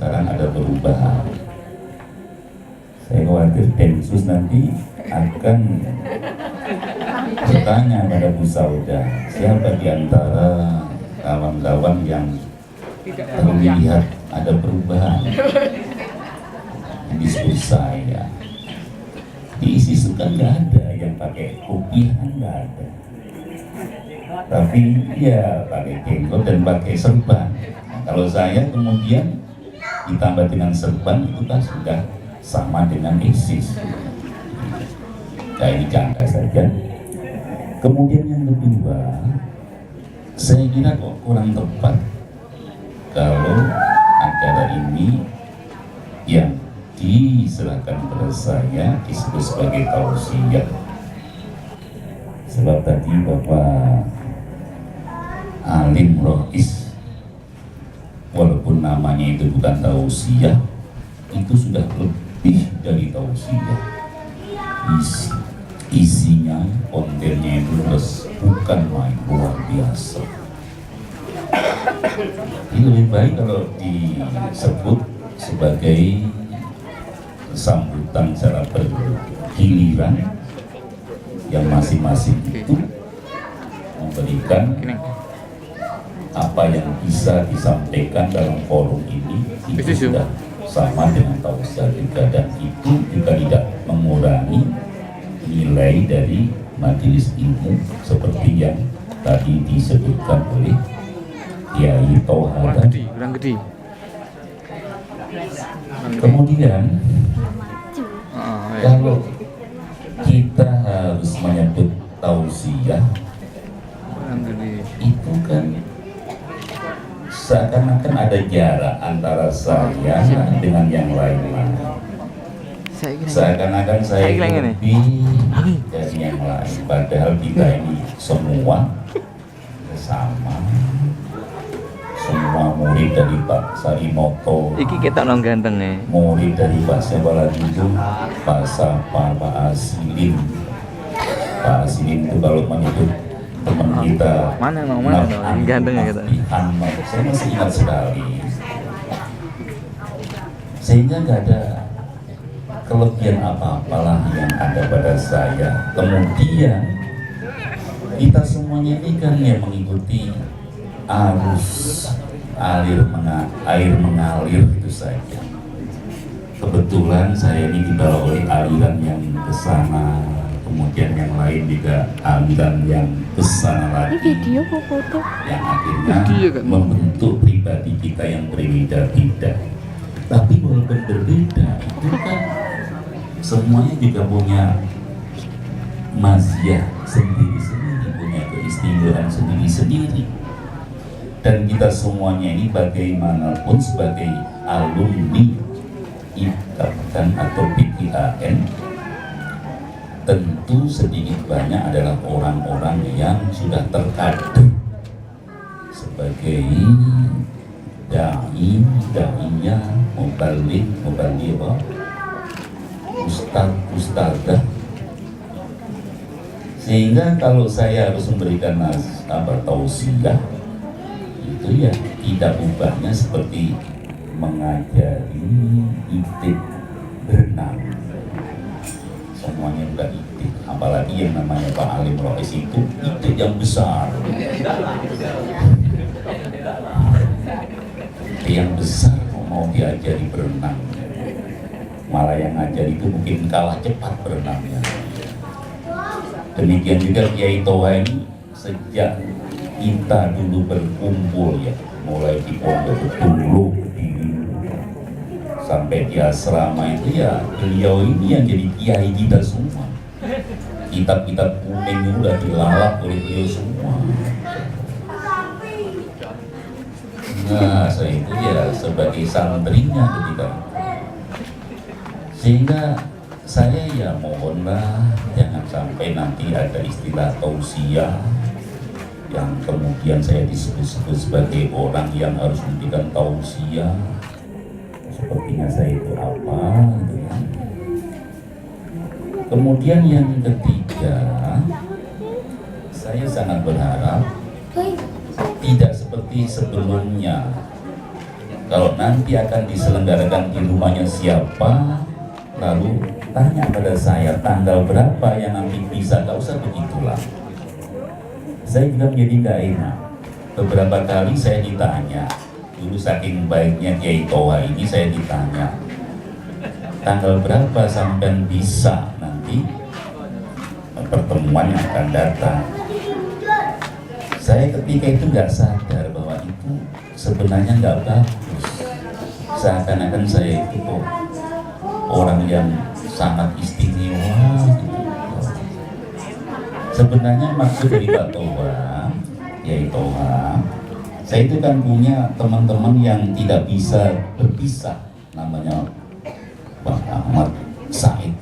sekarang ada perubahan. Saya khawatir Densus nanti akan bertanya pada Bu Sauda, siapa di antara kawan-kawan yang terlihat ada perubahan di diskusi saya. Di ISIS kan nggak ada yang pakai kopiah, nggak ada. Tapi ya pakai jenggot dan pakai serban. Nah, kalau saya kemudian ditambah dengan serban itu kan sudah sama dengan ISIS. Nah, ini contoh saja. Kemudian yang kedua, saya kira kok kurang tepat kalau acara ini yang diserahkan kepada saya disebut sebagai tausiah. Sebab tadi Bapak Alim Rois, walaupun namanya itu bukan tausiah, itu sudah lebih dari tausiah. Isinya, kontennya itu bukan main, luar biasa. Ini lebih baik kalau disebut sebagai sambutan secara bergiliran yang masing-masing itu memberikan apa yang bisa disampaikan dalam forum ini itu sudah sama dengan tausiah juga, dan itu juga tidak mengurangi nilai dari majelis ilmu seperti yang tadi disebutkan oleh Kiai Toha. Kemudian kalau kita harus menyebut tausiah itu kan seakan-akan ada jarak antara saya dengan yang lain. Seakan-akan saya lebih dari yang lain, padahal kita ini semua sama, semua murid dari Pak Sarimoto. Iki kita nong ganteng nih. Murid dari Pak siapa lagi itu? Pak Sapa, Pak Asilin. Pak Asilin itu kalau menyebut teman kita mana ganteng ya kita. Saya masih ingat sekali. Sehingga nggak ada kelebihan apa-apalah yang ada pada saya. Kemudian kita semuanya ini kan yang mengikuti arus air mengalir itu saja. Kebetulan saya ini dibawa oleh aliran yang ke sana, kemudian yang lain juga aliran yang ke sana lagi. Ini video kok foto? Yang akhirnya membentuk pribadi kita yang berbeda-beda. Tapi walaupun berbeda, itu kan semuanya juga punya mazhab sendiri-sendiri, punya keistimewaan sendiri-sendiri. Dan kita semuanya ini bagaimanapun sebagai alumni IKAN atau PKAN, tentu sedikit banyak adalah orang-orang yang sudah terkader sebagai da'inya, mubalik apa? Ustadzah. Sehingga kalau saya harus memberikan tausiah, itu ya tidak ubahnya seperti mengajari itik berenang. Semuanya bukan itik, apalagi yang namanya Pak Alim Rois itu itik yang besar. Yang besar mau diajari berenang, malah yang ngajar itu mungkin kalah cepat berenangnya. Demikian juga Kiai Toha ini sejak kita dulu berkumpul ya, mulai di Pondok dulu sampai di asrama itu ya, beliau ini yang jadi kiai kita semua. Kitab-kitab kuning itu udah dilalap oleh beliau semua. Nah, saya itu ya sebagai santrinya ketika itu. Sehingga saya ya mohonlah jangan sampai nanti ada istilah tausiah yang kemudian saya disebut-sebut sebagai orang yang harus memberikan tausiah. Sepertinya saya itu apa gitu ya. Kemudian yang ketiga, saya sangat berharap tidak seperti sebelumnya kalau nanti akan diselenggarakan di rumahnya siapa, lalu tanya pada saya tanggal berapa yang nanti bisa, gak usah begitulah. Saya juga menjadi gak enak. Beberapa kali saya ditanya, dulu saking baiknya Kiai Toha ini, saya ditanya tanggal berapa sampai bisa nanti pertemuan yang akan datang. Saya ketika itu nggak sadar bahwa itu sebenarnya nggak bagus. Seakan-akan saya itu kok orang yang sangat istimewa gitu. Sebenarnya maksud dari Pak Toha, Kiai Toha, saya itu kan punya teman-teman yang tidak bisa berpisah, namanya Pak Ahmad Said.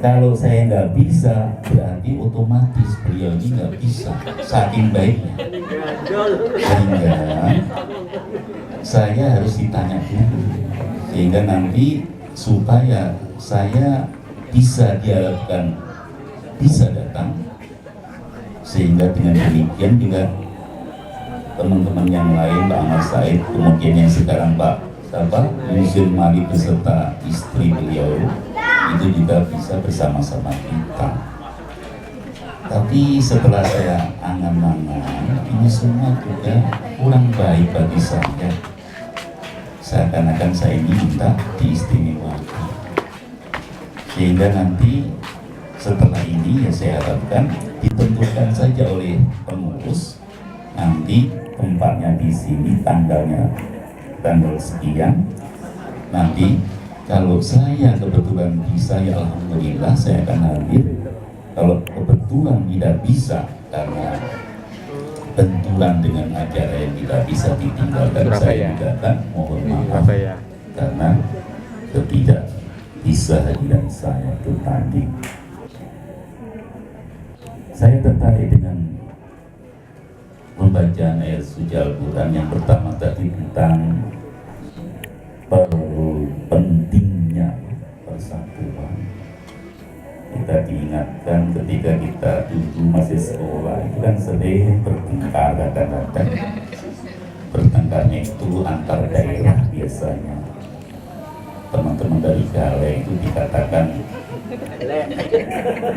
Kalau saya nggak bisa, berarti otomatis beliau ini nggak bisa, saking baiknya. Sehingga saya harus ditanya dulu, sehingga nanti supaya saya bisa diharapkan bisa datang, sehingga dengan demikian juga teman-teman yang lain, Pak Ahmad Said, kemudian yang sekarang Pak Yusuf Mali beserta istri beliau itu juga bisa bersama-sama kita. Tapi setelah saya angan-angan, ini semua juga kurang baik bagi saya. Seakan-akan saya ini minta diistimewakan. Sehingga nanti setelah ini ya saya harapkan ditentukan saja oleh pengurus, nanti tempatnya di sini, tanggal sekian. Nanti kalau saya kebetulan bisa, ya alhamdulillah saya akan hadir. Kalau kebetulan tidak bisa karena benturan dengan acara yang tidak bisa ditinggalkan, saya juga akan mohon maaf karena ketidak bisa hadiran saya itu tadi. Saya tertarik dengan pembacaan ayat suci Al-Quran yang pertama tadi tentang pentingnya persatuan. Kita diingatkan ketika kita dulu masih sekolah itu kan sering bertengkar, kadang-kadang bertengkarnya itu antar daerah. Biasanya teman-teman dari Gale itu dikatakan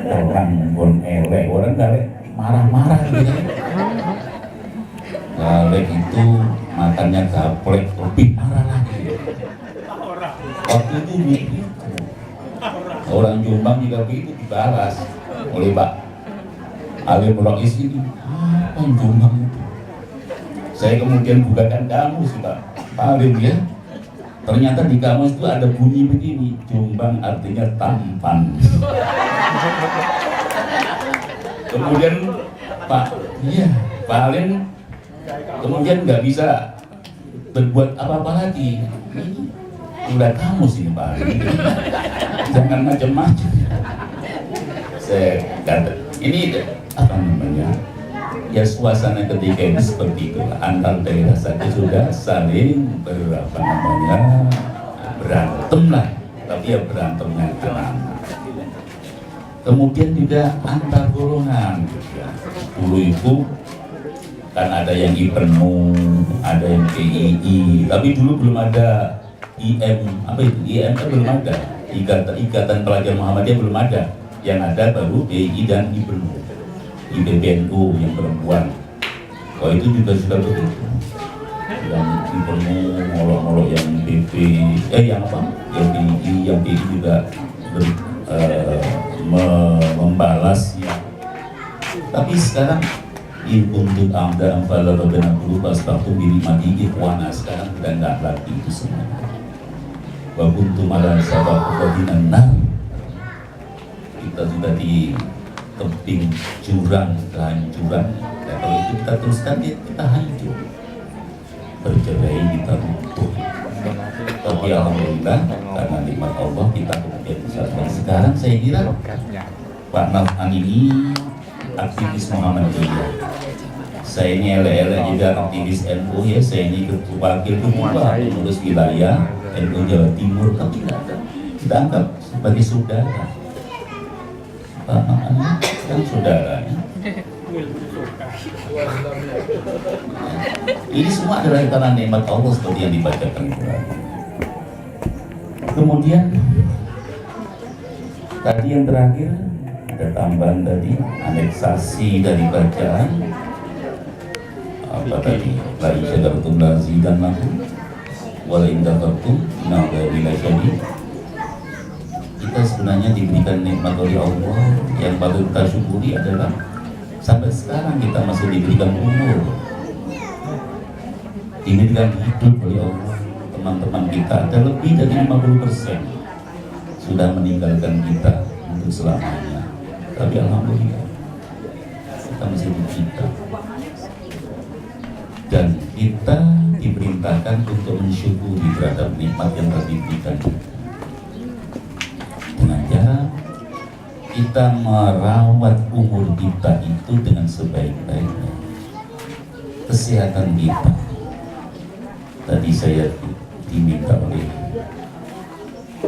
orang pun elek, orang Gale marah-marah gitu. Gale itu makannya gaplek, lebih marah lagi. Waktu itu begitu. Orang Jombang juga begitu dibalas oleh Pak Alim Rais itu. Apa yang Jombang itu? Saya kemudian bukakan kamus Pak Alim ya. Ternyata di kamus itu ada bunyi begini, Jombang artinya tampan. Kemudian Pak Alim kemudian nggak bisa berbuat apa-apa lagi. Udah kamus ini Pak Alim. Jangan macam-macam. Saya kata, ini apa namanya? Ya suasana ketika itu seperti itu. Antar daerah saja sudah saling berantem lah. Tapi ya berantemnya anak-anak. Kemudian juga antar golongan. Dulu itu kan ada yang IPENU, ada yang PII. Tapi dulu belum ada IM, apa itu? IM kan belum ada. Ikatan Pelajar Muhammadiyah belum ada. Yang ada baru PII dan IPENU, IPBNU yang perempuan. Oh itu juga sudah begitu. Yang IPENU molok-molok yang BP, yang apa? Yang PII, yang PII juga membalas ya. Tapi sekarang untuk Anda Ampala Babena Guru pas waktu diri mati ikhwana, sekarang sudah nggak lagi itu semua. Wabuntu malah sabab kebinan kita sudah di tebing jurang kehancuran. Nah, kalau itu kita teruskan kita hancur, bercerai, kita runtuh. Tapi alhamdulillah karena nikmat Allah kita kemudian bisa. Sekarang saya kira Pak Nafan ini aktivis Muhammadiyah. Saya ini elek-elek juga aktivis NU ya. Saya ini wakil ketua pengurus wilayah NU Jawa Timur. Tapi kita anggap sebagai saudara. Pak Nafan kan saudaranya. Ini semua adalah karena nikmat Allah seperti yang dibacakan Quran. Kemudian tadi yang terakhir ada tambahan tadi, aneksasi dari bacaan apa tadi, la in syakartum la azidannakum wa la in kafartum inna adzabi lasyadid. Kita sebenarnya diberikan nikmat oleh Allah. Yang patut kita syukuri adalah sampai sekarang kita masih diberikan umur, diberikan hidup oleh Allah. Teman-teman kita ada lebih dari 50% sudah meninggalkan kita untuk selamanya. Tapi alhamdulillah kita masih diberikan, dan kita diperintahkan untuk mensyukuri terhadap nikmat yang telah diberikan dengan cara kita merawat umur kita itu dengan sebaik-baiknya. Kesehatan kita, tadi saya diminta oleh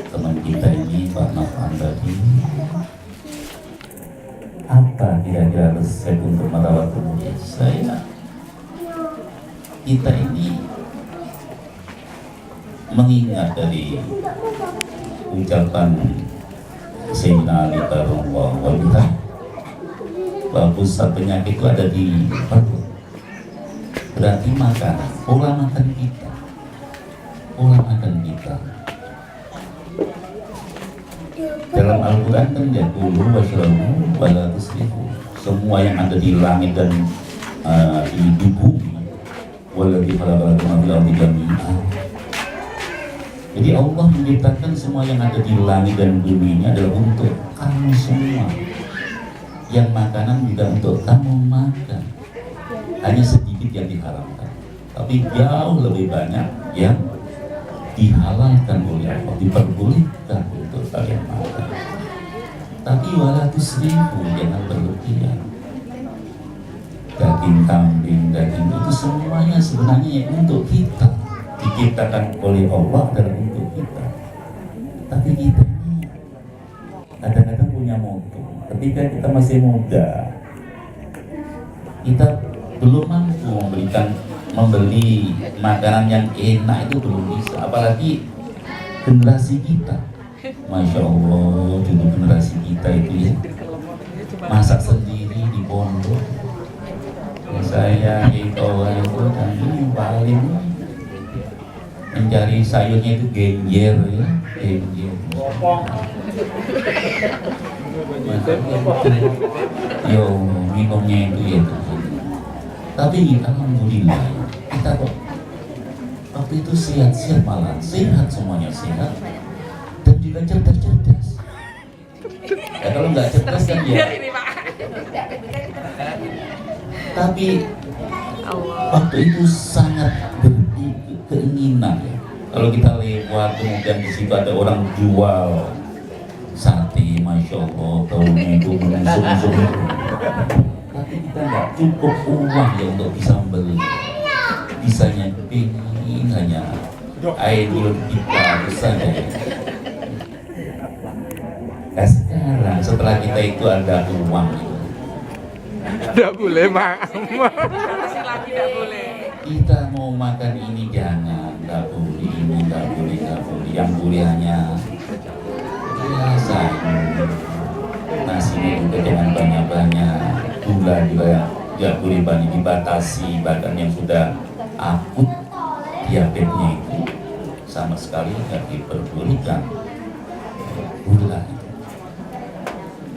teman kita ini, Pak Nafan tadi, apa kira-kira resep untuk merawat umur kita ini mengingat dari ucapan Sayyidina Ali radhiyallahu anhu bahwa pusat penyakit itu ada di perut. Berarti makan, pola makan kita, dalam Al-Quran kan ya kulu washrabu wala tusrifu. Semua yang ada di langit dan di bumi, waladzi khalaqakum fil ardi jami'an. Jadi Allah menciptakan semua yang ada di langit dan bumi ini adalah untuk kamu semua. Yang makanan juga untuk kamu makan. Hanya sedikit yang diharamkan, tapi jauh lebih banyak yang dihalalkan oleh Allah, diperbolehkan untuk kalian makan. Tapi wala tusrifu, jangan berlebihan. Daging kambing, daging itu semuanya sebenarnya untuk kita, diciptakan oleh Allah adalah untuk kita. Tapi kita ini kadang-kadang punya moto, ketika kita masih muda, kita belum mampu membeli makanan yang enak, itu belum bisa. Apalagi generasi kita, Masya Allah, dulu generasi kita itu ya masak sendiri di pondok. Saya itu dan ini paling mencari sayurnya itu genjer ya, genjer. Yo minumnya itu ya. Tapi alhamdulillah kita kok waktu itu sehat-sehat, malah sehat, semuanya sehat dan juga cerdas-cerdas. Ya kalau nggak cerdas kan ya. Tapi waktu itu sangat berkeinginan ya. Kalau kita lewat kemudian di situ ada orang jual sate, Masya Allah, baunya itu menusuk-nusuk. Tapi kita nggak cukup uang ya untuk bisa membeli. Bisanya pengen hanya air kita saja. Nah sekarang setelah kita itu ada uang itu, tidak boleh maaf. Tidak boleh. Kita mau makan ini jangan, nggak boleh ini, nggak boleh. Yang boleh hanya biasa. Nasinya juga jangan banyak-banyak, gula juga ya boleh banyak, dibatasi. Bahkan yang sudah akut diabetesnya itu sama sekali nggak diperbolehkan gula.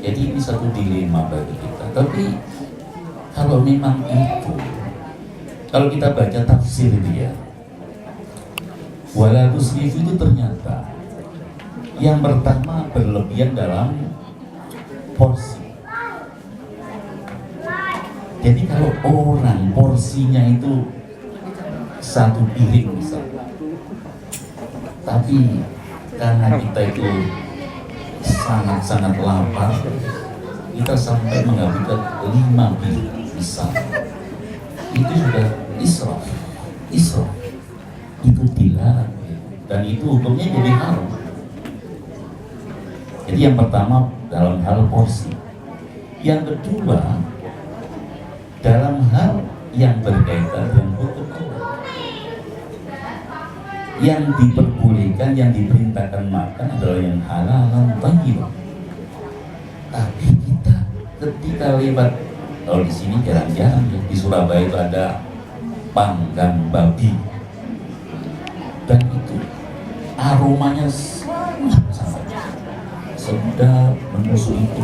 Jadi ini satu dilema bagi kita. Tapi kalau memang itu, kalau kita baca tafsir dia, wala tusrifu itu ternyata yang pertama berlebihan dalam porsi. Jadi kalau orang porsinya itu satu piring misalnya, tapi karena kita itu sangat-sangat lapar, kita sampai menghabiskan 5 piring misalnya, itu sudah israf. Itu dilarang dan itu hukumnya jadi haram. Jadi yang pertama dalam hal porsi. Yang kedua, dalam hal yang berkaitan dengan hukum Allah. Yang diperbolehkan, yang diperintahkan makan adalah yang halal dan thayyib. Tapi kita ketika lewat, kalau di sini jarang-jarang ya, di Surabaya itu ada panggang babi, dan itu aromanya sangat sedap, menusuk itu.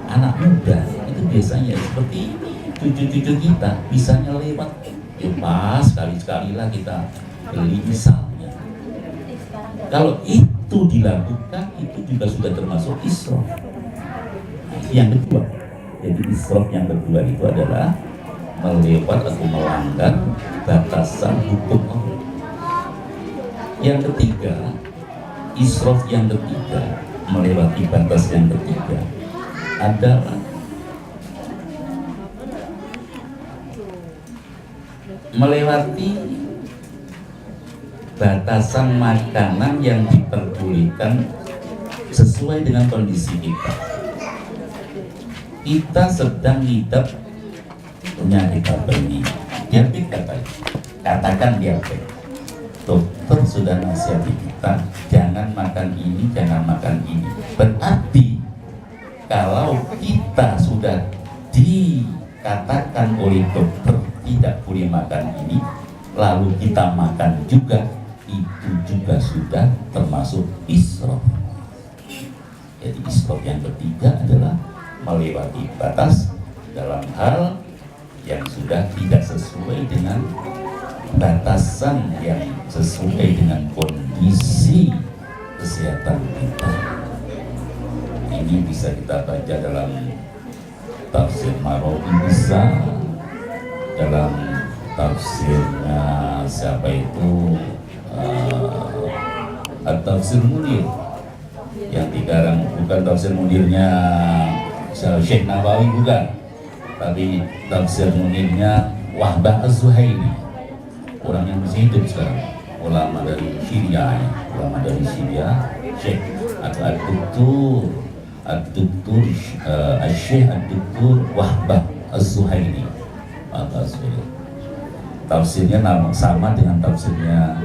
Anak muda itu biasanya seperti ini, cucu-cucu kita bisanya lewat, ya pas sekali-sekali lah kita beli misalnya. Kalau itu dilakukan, itu juga sudah termasuk israf. Yang kedua, jadi israf yang kedua itu adalah melewat atau melanggar batasan hukum Allah. Yang ketiga, israf yang ketiga, melewati batas yang ketiga adalah melewati batasan makanan yang diperbolehkan sesuai dengan kondisi kita. Kita sedang hidup penyakit apa ini? Diabetes katanya. Katakan diabetes. Dokter sudah nasihati kita, jangan makan ini, jangan makan ini. Berarti kalau kita sudah dikatakan oleh dokter tidak boleh makan ini, lalu kita makan juga, itu juga sudah termasuk israf. Jadi israf yang ketiga adalah melewati batas dalam hal yang sudah tidak sesuai dengan batasan yang sesuai dengan kondisi kesehatan kita. Ini bisa kita baca dalam tafsir Marawi, bisa dalam tafsirnya siapa itu, Tafsir Munir yang dikarang, bukan tafsir Munirnya Syekh Nawawi, bukan, tapi tafsir Munirnya Wahbah Az-Zuhaili, orang yang masih hidup sekarang, ulama dari Syria, Syekh Ad-Duktur Syekh Ad-Duktur Wahbah Az-Zuhaili. Tafsirnya sama dengan tafsirnya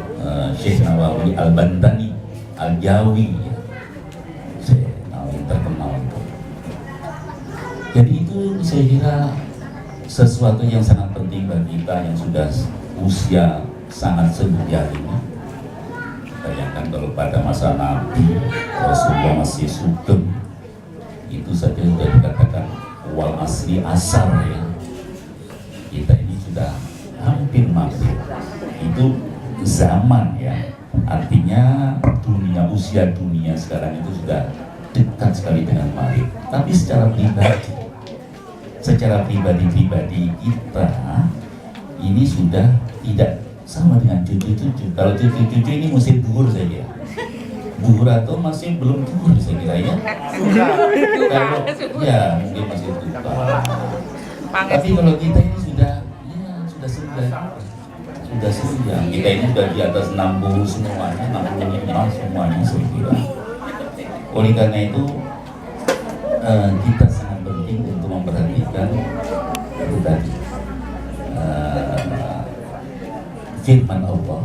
Syekh Nawawi Al-Bandani Al-Jawi, Syekh Nawawi terkenal. Jadi itu saya kira sesuatu yang sangat penting bagi kita yang sudah usia sangat senja ini. Bayangkan kalau pada masa Nabi Rasulullah masih sugeng, itu saja sudah dikatakan wal asri asar ya. Kita ini sudah hampir maghrib. Itu zaman ya. Artinya usia dunia sekarang itu sudah dekat sekali dengan maghrib. Tapi secara pribadi kita ini sudah tidak sama dengan cucu-cucu. Kalau cucu-cucu ini musim duhur saja. Duhur atau masih belum duhur saya kira ya. Kalau ya mungkin masih duhur. Tapi kalau kita ini sudah senja. Kita ini sudah di atas 60 semuanya, 65 semuanya saya kira. Oleh karena itu kita sangat penting untuk memperhatikan itu tadi firman Allah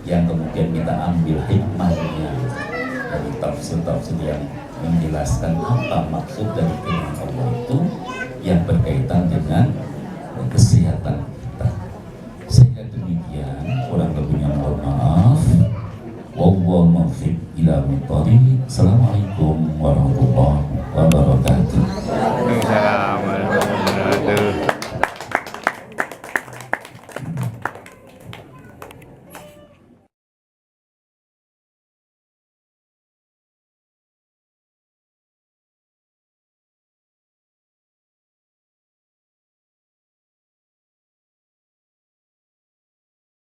yang kemudian kita ambil hikmahnya dari tafsir-tafsir yang menjelaskan apa maksud dari firman Allah itu yang berkaitan dengan kesehatan kita. Sehingga demikian, kurang lebihnya mohon maaf. Wallahu muwaffiq ila aqwamit thoriq. Assalamualaikum warahmatullahi wabarakatuh.